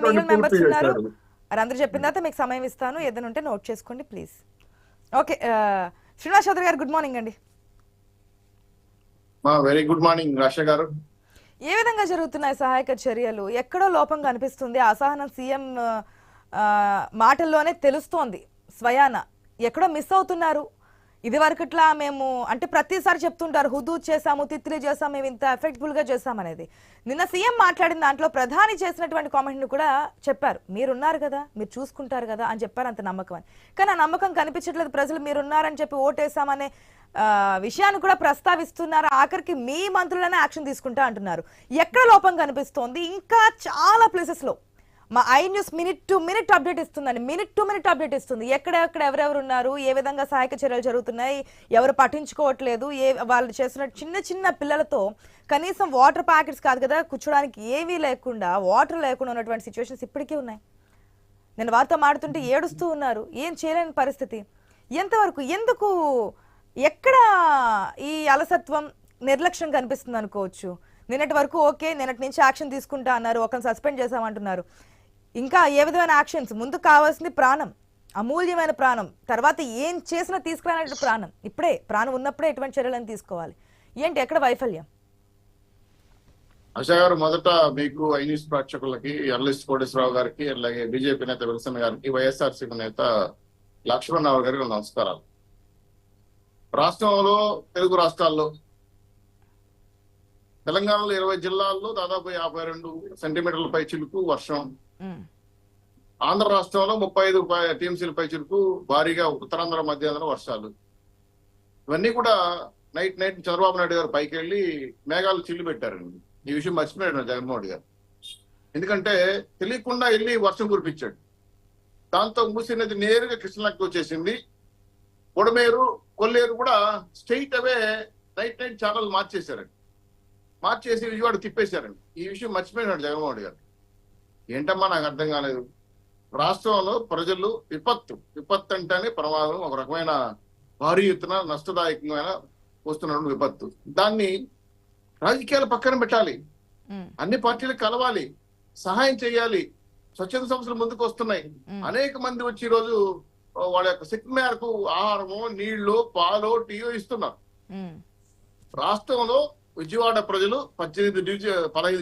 మిగిలిన మెంబర్స్ ఉన్నారు. అందరూ చెప్పిన తర్వాత మీకు సమయం ఇస్తాను, ఏదైనా ఉంటే నోట్ చేసుకోండి ప్లీజ్. ఓకే, శ్రీనివాస్ చౌదరి గారు గుడ్ మార్నింగ్ అండి. వెరీ గుడ్ మార్నింగ్ రాష గారు. ఏ విధంగా జరుగుతున్నాయి సహాయక చర్యలు? ఎక్కడో లోపం కనిపిస్తుంది, అసహనం సీఎం మాటల్లోనే తెలుస్తోంది, స్వయాన ఎక్కడో మిస్ అవుతున్నారు. ఇది వరకట్లా మేము అంటే ప్రతిసారి చెప్తుంటారు హుదూద్ చేసాము, తిత్లీ చేసాము, మేము ఇంత ఎఫెక్ట్ఫుల్ గా చేసామనేది. నిన్న సీఎం మాట్లాడిన దాంట్లో ప్రధాని చేసినటువంటి కామెంట్ ను కూడా చెప్పారు, మీరున్నారు కదా, మీరు చూసుకుంటారు కదా అని చెప్పారు, అంత నమ్మకం అని. కానీ ఆ నమ్మకం కనిపించట్లేదు. ప్రజలు మీరున్నారని చెప్పి ఓటేసామనే విషయాన్ని కూడా ప్రస్తావిస్తున్నారు. ఆఖరికి మీ మంత్రులనే యాక్షన్ తీసుకుంటా అంటున్నారు. ఎక్కడ లోపం కనిపిస్తోంది? ఇంకా చాలా ప్లేసెస్ లో మా I News minute to minute update ఇస్తుందండి, మినిట్ టు మినిట్ అప్డేట్ ఇస్తుంది. ఎక్కడెక్కడ ఎవరెవరు ఉన్నారు, ఏ విధంగా సహాయక చర్యలు జరుగుతున్నాయి, ఎవరు పట్టించుకోవట్లేదు, వాళ్ళు చేస్తున్న చిన్న చిన్న పిల్లలతో కనీసం వాటర్ ప్యాకెట్స్ కాదు కదా కూర్చోడానికి ఏమీ లేకుండా, వాటర్ లేకుండా ఉన్నటువంటి సిచ్యువేషన్స్ ఇప్పటికీ ఉన్నాయి. నేను వారితో మాడుతుంటే ఏడుస్తూ ఉన్నారు, ఏం చేయలేని పరిస్థితి. ఎంతవరకు, ఎందుకు, ఎక్కడ ఈ అలసత్వం, నిర్లక్ష్యం కనిపిస్తుంది అనుకోవచ్చు? నిన్నటి వరకు ఓకే, నిన్నటి నుంచి యాక్షన్ తీసుకుంటా అన్నారు, ఒకరిని సస్పెండ్ చేశామంటున్నారు. ఇంకా ఏ విధమైన యాక్షన్స్? ముందు కావాల్సింది ప్రాణం, అమూల్యమైన ప్రాణం. తర్వాత ఏం చేసినా తీసుకురానట్టు ప్రాణం. ఇప్పుడే ప్రాణం ఉన్నప్పుడే ఎటువంటి చర్యలను తీసుకోవాలి. ఏంటి ఎక్కడ వైఫల్యం? ఆశా గారు, మొదట మీకు ఐ న్యూస్ ప్రేక్షకులకి, ఎర్లిస్ట్ కోటేశ్వరరావు గారికి, అలాగే బీజేపీ నేత విల్సన్ గారికి, వైఎస్ఆర్సీపీ నేత లక్ష్మణరావు గారికి నమస్కారాలు. రాష్ట్రంలో, తెలుగు రాష్ట్రాల్లో, తెలంగాణలో 20 జిల్లాల్లో దాదాపు 52 సెంటీమీటర్ల పై చిలుకు వర్షం, ఆంధ్ర రాష్ట్రంలో 35 టీఎంసీల పై చిలుకు భారీగా, ఉత్తరాంధ్ర మధ్యాంధ్ర వర్షాలు. ఇవన్నీ కూడా నైట్ చంద్రబాబు నాయుడు గారు పైకి వెళ్ళి మేఘాలు చిల్లు పెట్టారండి. ఈ విషయం మర్చిపోయాడు జగన్మోహన్ గారు. ఎందుకంటే తెలియకుండా వెళ్ళి వర్షం కురిపించాడు. దాంతో మూసీ నది నేరుగా కృష్ణాకి వచ్చేసింది. బుడమేరు, కొల్లేరు కూడా స్ట్రెయిట్ అవే నైట్ ఛానల్ మార్చేసి విజయవాడ తిప్పేశారండి. ఈ విషయం మర్చిపోయినాడు జగన్మోహన్ గారు. ఏంటమ్మా నాకు అర్థం కాలేదు. రాష్ట్రంలో ప్రజలు విపత్తు అంటేనే ప్రమాదం, ఒక రకమైన భారీ ఎత్తున నష్టదాయకమైన వస్తున్న విపత్తు. దాన్ని రాజకీయాలు పక్కన పెట్టాలి, అన్ని పార్టీలకు కలవాలి, సహాయం చేయాలి. స్వచ్ఛంద సంస్థలు ముందుకు వస్తున్నాయి. అనేక మంది వచ్చి ఈ రోజు వాళ్ళ యొక్క శక్తి మేరకు ఆహారము, నీళ్లు, పాలు, టీయో ఇస్తున్నారు. రాష్ట్రంలో విజయవాడ ప్రజలు 15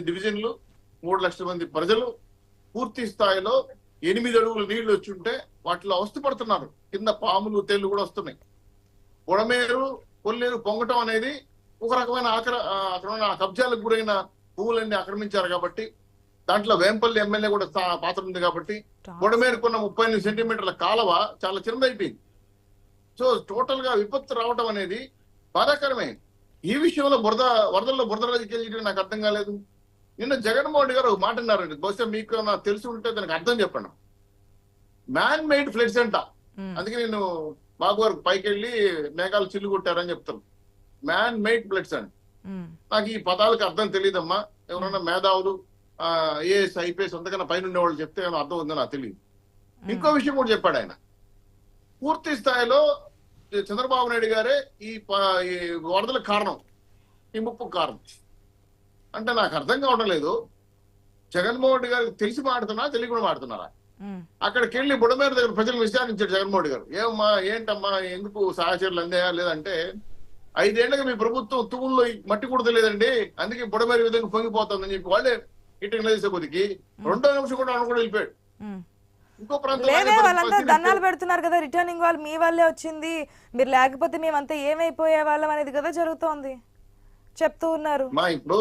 డివిజన్లు, 3 లక్షల మంది ప్రజలు పూర్తి స్థాయిలో 8 అడుగులు నీళ్లు వచ్చి ఉంటే వాటిలో అవస్థపడుతున్నారు. కింద పాములు, తేళ్లు కూడా వస్తున్నాయి. బుడమేరు, కొల్లేరు పొంగటం అనేది ఒక రకమైన అక్కడ కబ్జాలకు గురైన భూములన్నీ ఆక్రమించారు కాబట్టి, దాంట్లో వేంపల్లి ఎమ్మెల్యే కూడా పాత్ర ఉంది కాబట్టి, బుడమేరుకున్న 38 సెంటీమీటర్ల కాలువ చాలా చిన్నదైపోయింది. సో టోటల్ గా విపత్తు రావటం అనేది బాధాకరమే. ఈ విషయంలో వరదల్లో బురద రాజకీయాలు నాకు అర్థం కాలేదు. నిన్న జగన్మోహన్ గారు ఒక మాట అన్నారండి, బహుశా మీకు నాకు తెలిసి ఉంటే దానికి అర్థం చెప్పండి. మ్యాన్ మేడ్ ఫ్లడ్స్ అంట. అందుకే నేను బాబు గారు పైకి వెళ్ళి మేఘాలు చిల్లు కొట్టారని చెప్తాను. మ్యాన్ మేడ్ ఫ్లడ్స్ అండి. నాకు ఈ పదాలకు అర్థం తెలియదమ్మా. ఎవరన్నా మేధావులు, ఐఏఎస్, ఐపీఎస్ అంతకన్నా పైన ఉండేవాళ్ళు చెప్తే అర్థం ఉందో నాకు తెలియదు. ఇంకో విషయం కూడా చెప్పాడు ఆయన. పూర్తి స్థాయిలో చంద్రబాబు నాయుడు గారే ఈ వరదలకు కారణం, ఈ ముప్పుకు కారణం అంటే నాకు అర్థం కావడం లేదు. జగన్మోహన్ రెడ్డి గారికి తెలిసి మాడుతున్నా, తెలియకుండా మాడుతున్నారా? అక్కడికి వెళ్ళి బుడమేరు దగ్గర ప్రజలు విచారించాడు జగన్మోహన్ రెడ్డి గారు. ఏమమ్మా, ఏంటమ్మా, ఎందుకు సహచర్యలు అందాయా లేదంటే, 5 ఏళ్లుగా మీ ప్రభుత్వం తూముల్లో మట్టి కుడతలేదండి, అందుకే బుడమేరు విధంగా పొంగిపోతుందని చెప్పి వాళ్ళే ఇటు లేసే కొద్దికి 2వ నిమిషం కూడా అనుకుని వెళ్ళిపోయాడు. ఇంకో వాళ్ళంతా దండాలు పెడుతున్నారు కదా, రిటర్నింగ్ వాళ్ళు మీ వల్లే వచ్చింది, మీరు లేకపోతే మేమంతా ఏమైపోయే వాళ్ళం అనేది కదా జరుగుతోంది చెప్తూ ఉన్నారు. ఇప్పుడు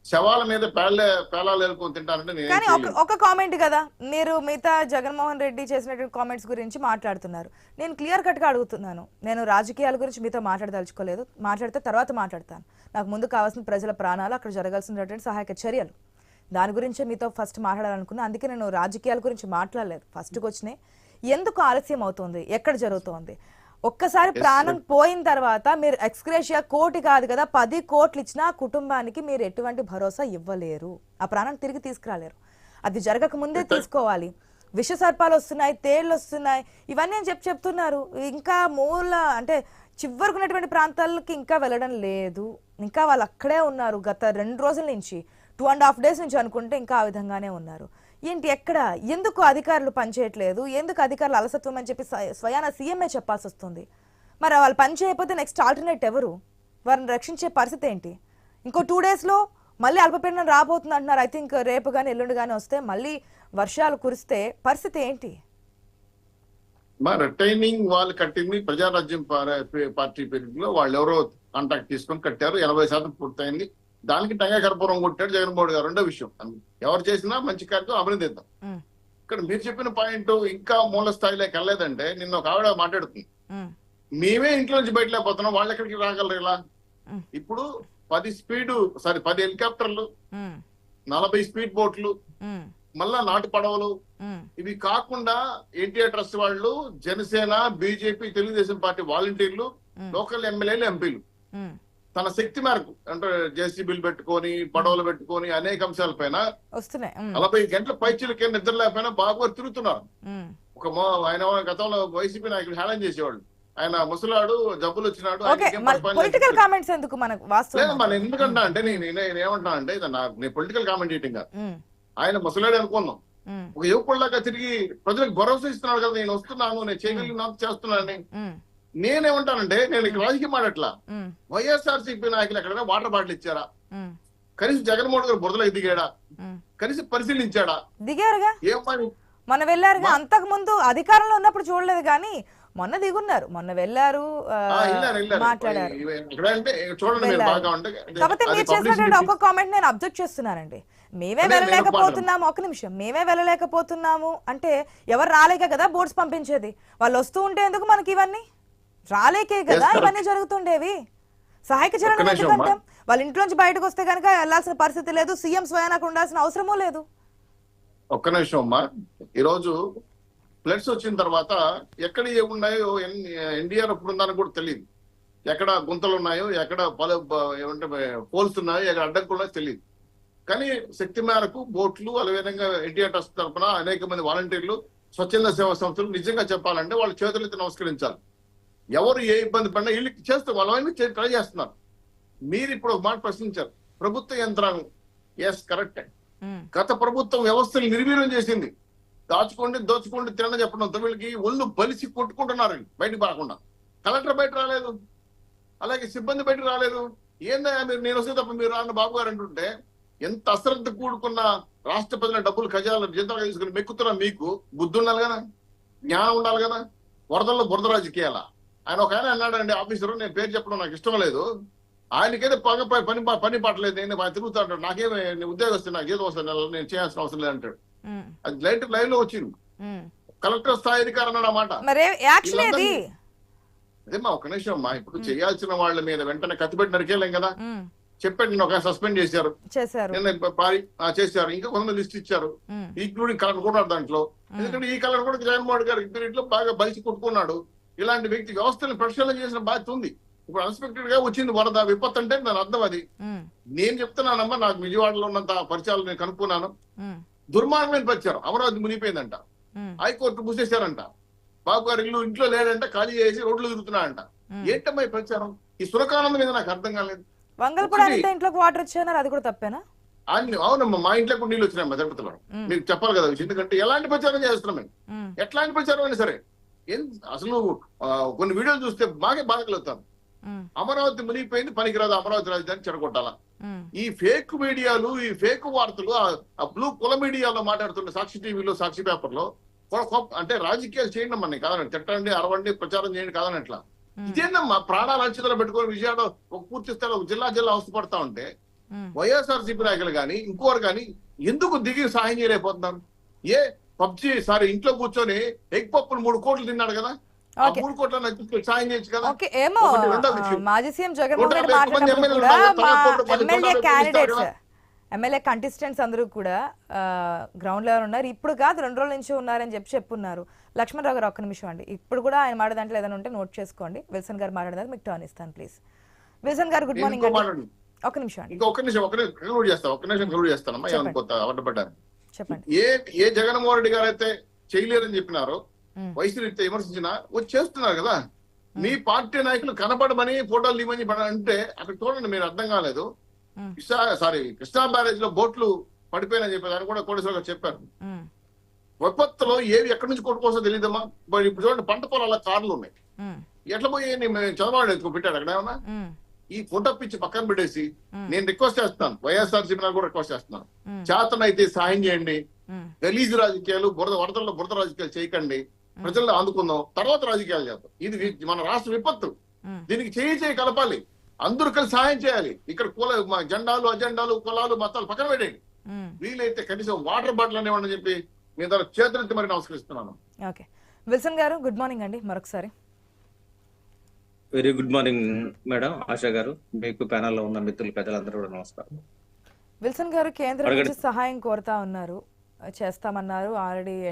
శవాల మీద పేలాలు ఏలుకొని తింటారంటే కానీ ఒక కామెంట్ కదా, మీరు మిగతా జగన్మోహన్ రెడ్డి చేసినటువంటి కామెంట్స్ గురించి మాట్లాడుతున్నారు. నేను క్లియర్ కట్ గా అడుగుతున్నాను. నేను రాజకీయాల గురించి మీతో మాట్లాడదలుచుకోలేదు, మాట్లాడితే తర్వాత మాట్లాడతాను. నాకు ముందు కావాల్సిన ప్రజల ప్రాణాలు, అక్కడ జరగాల్సినటువంటి సహాయక చర్యలు, దాని గురించే మీతో ఫస్ట్ మాట్లాడాలనుకున్నా. అందుకే నేను రాజకీయాల గురించి మాట్లాడలేదు. ఫస్ట్కి వచ్చినాయి, ఎందుకు ఆలస్యం అవుతుంది, ఎక్కడ జరుగుతోంది. ఒక్కసారి ప్రాణం పోయిన తర్వాత మీరు ఎక్స్గ్రేషియా 1 కోటి కాదు కదా 10 కోట్లు ఇచ్చినా కుటుంబానికి మీరు ఎటువంటి భరోసా ఇవ్వలేరు, ఆ ప్రాణాన్ని తిరిగి తీసుకురాలేరు. అది జరగక ముందే తీసుకోవాలి. విష సర్పాలు వస్తున్నాయి, తేళ్లు వస్తున్నాయి, ఇవన్నీ అని చెప్తున్నారు. ఇంకా అంటే చివరకున్నటువంటి ప్రాంతాలకి ఇంకా వెళ్ళడం లేదు. ఇంకా వాళ్ళు అక్కడే ఉన్నారు. గత 2 రోజుల నుంచి 2.5 days నుంచి అనుకుంటే ఇంకా ఆ విధంగానే ఉన్నారు. ఏంటి ఎక్కడ ఎందుకు అధికారులు పనిచేయట్లేదు, ఎందుకు అధికారులు అలసత్వం అని చెప్పి స్వయాన సీఎంఏ చెప్పాల్సి వస్తుంది. మరి వాళ్ళు పని చేయకపోతే నెక్స్ట్ ఆల్టర్నేట్ ఎవరు? వారిని రక్షించే పరిస్థితి ఏంటి? ఇంకో 2 డేస్లో మళ్ళీ అల్పపీడనం రాబోతుంది అంటున్నారు. ఐ థింక్ రేపు కానీ ఎల్లుండి కానీ వస్తే మళ్ళీ వర్షాలు కురిస్తే పరిస్థితి ఏంటి? మా రిటైనింగ్ వాళ్ళు కట్టింది ప్రజారాజ్యం పార్టీ పేరులో వాళ్ళు ఎవరో కాంటాక్ట్ తీసుకొని కట్టారు. 80% పూర్తయింది. దానికి టంగా కర్పూరం కొట్టాడు జగన్మోహన్ గారు. రెండో విషయం, ఎవరు చేసినా మంచి కార్యక్రమం అభినందిద్దాం. ఇక్కడ మీరు చెప్పిన పాయింట్ ఇంకా మూల స్థాయిలోకి వెళ్ళలేదంటే, నిన్న ఒక ఆవిడ మాట్లాడుతుంది, మేమే ఇంట్లో నుంచి బయటలేకపోతున్నాం, వాళ్ళు ఎక్కడికి రాగలరు ఇలా? ఇప్పుడు 10 హెలికాప్టర్లు, 40 స్పీడ్ బోట్లు, మళ్ళా నాటు పడవలు, ఇవి కాకుండా ఎన్టీఆర్ ట్రస్ట్ వాళ్ళు, జనసేన, బీజేపీ, తెలుగుదేశం పార్టీ వాలంటీర్లు, లోకల్ ఎమ్మెల్యేలు, ఎంపీలు తన శక్తి మేరకు అంటే జేసీబీలు పెట్టుకొని, పడవలు పెట్టుకొని అనేక అంశాల పైన 40 గంటల పైచీలకే నిద్ర లేకపోయినా బాగా తిరుగుతున్నారు. ఆయన గతంలో వైసీపీ నాయకులు హేళన చేసేవాళ్ళు, ఆయన ముసలాడు, జబ్బులు వచ్చినాడు. ఎందుకంటా అంటే నేనేమంటున్నా అంటే నేను పొలిటికల్ కామెంటేటింగ్ కాదు, ఆయన ముసలాడు అనుకున్నాం. ఒక యువకుల్లాగా తిరిగి ప్రజలకు భరోసా ఇస్తున్నాడు కదా, నేను వస్తున్నాను, నేను చేయగలిగిన చేస్తున్నానని. నేనేమంటానంటే, నేను ఇక్కడ రాజకీయం మాడట్లా, వైఎస్ఆర్సీపీ నాయకులు ఎక్కడైనా వాటర్ బాటిల్ ఇచ్చారా? కనీసం జగన్మోహన్ గారు బురదలోకి దిగాడా? కనీసం పరిశీలించాడా? దిగారుగా, మొన్న వెళ్ళారుగా. అంతకు ముందు అధికారంలో ఉన్నప్పుడు చూడలేదు కానీ మొన్న దిగున్నారు, మొన్న వెళ్ళారు, మాట్లాడారు. కాకపోతే మీరు చేసినటువంటి ఒక కామెంట్ నేను అబ్జర్వ్ చేస్తున్నానండి. మేమే వెళ్ళలేకపోతున్నాము, ఒక నిమిషం, మేమే వెళ్ళలేకపోతున్నాము అంటే ఎవరు రాలేక కదా బోర్డ్స్ పంపించేది. వాళ్ళు వస్తూ ఉంటే ఎందుకు మనకి ఇవన్నీ? రాలేకే కదా ఇవన్నీ జరుగుతుండేవి. సహాయక చర్యలు ఎందుకంటే వాళ్ళ ఇంట్లోంచి బయటకు వస్తే కనుక వెళ్లాల్సిన పరిస్థితి లేదు, సీఎం స్వయానికి ఉండాల్సిన అవసరమూ లేదు. ఒక్క నిమిషం అమ్మా, ఈరోజు ఫ్లడ్స్ వచ్చిన తర్వాత ఎక్కడ ఏమున్నాయో ఎన్డీఆర్ ఎప్పుడు ఉందని కూడా తెలియదు, ఎక్కడ గుంతలు ఉన్నాయో, ఎక్కడ ఏమంటే పోల్స్ ఉన్నాయో, ఎక్కడ అడ్డంకులు ఉన్నాయో తెలియదు. కానీ శక్తి మేరకు బోట్లు, అదేవిధంగా ఎన్టీఆర్ ట్రస్ట్ తరఫున అనేక మంది వాలంటీర్లు, స్వచ్ఛంద సేవా సంస్థలు నిజంగా చెప్పాలంటే వాళ్ళు చేతులెత్తి నమస్కరించాలి. ఎవరు ఏ ఇబ్బంది పడినా వీళ్ళు చేస్తారు, వాళ్ళని ట్రై చేస్తున్నారు. మీరు ఇప్పుడు ఒక మాట ప్రశ్నించారు, ప్రభుత్వ యంత్రాంగం. Yes, correct. గత ప్రభుత్వం వ్యవస్థను నిర్వీర్యం చేసింది. దోచుకోండి తినని చెప్పడంతో వీళ్ళకి ఒళ్ళు బలిసి కొట్టుకుంటున్నారు బయటకు రాకుండా. కలెక్టర్ బయట రాలేదు, అలాగే సిబ్బంది బయట రాలేదు. ఏందా మీరు, నేను వస్తే తప్ప మీరు రాన్న బాబు గారు అంటుంటే, ఎంత అశ్రద్ధ కూడుకున్న రాష్ట్ర ప్రజల డబ్బులు ఖజానాలు జీతాలు తీసుకుని మెక్కుతున్నా మీకు బుద్ధి ఉండాలి కదా, జ్ఞానం ఉండాలి కదా. వరదల్లో బురద రాజకీయాల ఆయన ఒక ఆయన అన్నాడండి, ఆఫీసరు, నేను పేరు చెప్పడం నాకు ఇష్టం లేదు, ఆయనకైతే పని పట్టలేదు, నేను ఆయన తిరుగుతా అంటాడు, నాకేమే ఉద్యోగం వస్తే నాకు జీతం వస్తుంది, నేను చేయాల్సిన అవసరం లేదు అంటాడు. అది లైవ్ లో వచ్చింది. కలెక్టర్ స్థాయి అధికారం అన్నమాట. అదేమ్మా, ఒక నిమిషం అమ్మా, ఇప్పుడు చేయాల్సిన వాళ్ళ మీద వెంటనే కత్తిపెట్టి నరికేలేం కదా. చెప్పండి, నేను ఒక సస్పెండ్ చేశారు, ఇంకా కొంతమంది లిస్ట్ ఇచ్చారు, ఇంక్లూడింగ్ కలెక్టర్ కూడా దాంట్లో. ఎందుకంటే ఈ కలెక్టర్ కూడా జగన్మోహన్ గారి పీరియడ్ లో బాగా బలిసి కొట్టుకున్నాడు. ఇలాంటి వ్యక్తి వ్యవస్థను పరిశీలన చేసిన బాధ్యత ఉంది. ఇప్పుడు అన్ఎక్స్పెక్టెడ్ గా వచ్చింది వరద విపత్తు అంటే దాని అర్థం అది. నేను చెప్తున్నానమ్మా, నాకు విజయవాడలో ఉన్నంత పరిచయాలు నేను కనుక్కున్నాను. దుర్మార్గమైన పరిచయం. అమరావతి మునిగిపోయిందంట, హైకోర్టు మూసేశారంట, బాబు గారు ఇంట్లో లేడంట, ఖాళీ చేసి రోడ్లు తిరుగుతున్నాడంట. ఏంటమ్మా ఈ ప్రచారం? ఈ సురకానందం మీద నాకు అర్థం కాలేదు. వాటర్ వచ్చారు, అది కూడా తప్పేనా? అవునమ్మా, మా ఇంట్లో కూడా నీళ్ళు వచ్చినాయమ్మా తిరుపతిలో. మీకు చెప్పాలి కదా విషయం, ఎందుకంటే ఎలాంటి ప్రచారం చేస్తున్నాం మేము, ఎట్లాంటి ప్రచారం అయినా సరే. అసలు కొన్ని వీడియోలు చూస్తే బాగా బాధ కలుగుతాను. అమరావతి మునిగిపోయింది, పనికిరాదు, అమరావతి రాజధాని చెడగొట్టాలా. ఈ ఫేక్ మీడియాలు, ఈ ఫేక్ వార్తలు, ఆ బ్లూ కుల మీడియాలో మాట్లాడుతున్న సాక్షి టీవీలో, సాక్షి పేపర్లో అంటే రాజకీయాలు చేయండి అమ్మని కాదని, తిట్టండి, అరవండి, ప్రచారం చేయండి కాదని. ఎట్లా ఇదేనమ్మా? ప్రాణాలు అంచుదల పెట్టుకొని విజయాలు ఒక పూర్తి స్థాయిలో జిల్లా అవస్థపడతా ఉంటే వైఎస్ఆర్సీపీ నాయకులు కానీ ఇంకోరు కానీ ఎందుకు దిగి సాయం చేయలేకపోతున్నారు? ఇంట్లో కూర్చొని ఎగ్ పప్పులు 3 కోట్లు తిన్నాడు కదా, 3 కోట్ల సాయం చేయొచ్చు కదా. మాజీ సీఎం జగన్మోహన్ రెడ్డి మాట్లాడినప్పుడు ఎమ్మెల్యే కంటెస్టెంట్స్ అందరూ కూడా గ్రౌండ్ లెవెల్ ఉన్నారు, ఇప్పుడు కాదు 2 రోజుల నుంచి ఉన్నారని చెప్పున్నారు. లక్ష్మణరావు గారు ఒక్క నిమిషం అండి, ఇప్పుడు కూడా ఆయన మాట దాంట్లో ఏదైనా ఉంటే నోట్ చేసుకోండి. విల్సన్ గారు మాట్లాడదారు, మీకు టర్న్ ఇస్తాను ప్లీజ్. విల్సన్ గారు గుడ్ మార్నింగ్ అండి. ఒక్క నిమిషం అండి, చెప్పండి. ఏ జగన్మోహన్ రెడ్డి గారు అయితే చేయలేరని చెప్పినారో, వైసీపీ విమర్శించినా వచ్చి చేస్తున్నారు కదా. మీ పార్టీ నాయకులు కనపడమని ఫోటోలు ఇవ్వని అంటే అక్కడ చూడండి, మీరు అర్థం కాలేదు. కృష్ణా బ్యారేజ్ లో బోట్లు పడిపోయినా చెప్పేదాన్ని కూడా కోటేశ్వర గారు చెప్పారు. ఉమ్, విపత్తులో ఏవి ఎక్కడి నుంచి కొట్టుకోసో తెలియదమ్మా. మరి ఇప్పుడు చూడండి, పంట పొలాల కార్లు ఉన్నాయి, ఉమ్, ఎట్లా పోయి చంద్రబాబు ఎత్తుకు పెట్టాడు అక్కడ ఏమన్నా. ఉమ్, ఈ కుంట పిచ్చి పక్కన పెట్టేసి ఉమ్, నేను రిక్వెస్ట్ చేస్తున్నాను, వైఎస్ఆర్సీపీ నాకు కూడా రిక్వెస్ట్ చేస్తున్నాను, ఉమ్, చేతనైతే సాయం చేయండి. ఉమ్, గలీజ్ రాజకీయాలు, వరదల్లో బురద రాజకీయాలు చేయకండి. ప్రజల్లో అందుకుందాం, తర్వాత రాజకీయాలు చేద్దాం. ఇది మన రాష్ట్ర విపత్తు, ఉమ్. దీనికి చేయి కలపాలి, అందరూ కలిసి సహాయం చేయాలి. ఇక్కడ జెండాలు, అజెండాలు, కులాలు, మతాలు పక్కన పెట్టండి. ఉమ్. వీలైతే కనీసం వాటర్ బాటిల్ అనేవాడిని చెప్పి మీ ద్వారా చేతులెత్తి మరి నమస్కరిస్తున్నాను. ఓకే, విల్సన్ గారు గుడ్ మార్నింగ్ అండి మరొకసారి. Very good morning madam, ASHA గారు, మీకు ప్యానల్ లో ఉన్న మిత్రులు పెద్దలందరూ కూడా నమస్కారం. విల్సన్ గారు కేంద్రం అడగండి. నుంచి సహాయం కోరుతా ఉన్నారు, చేస్తామన్నారు ఆల్రెడీ.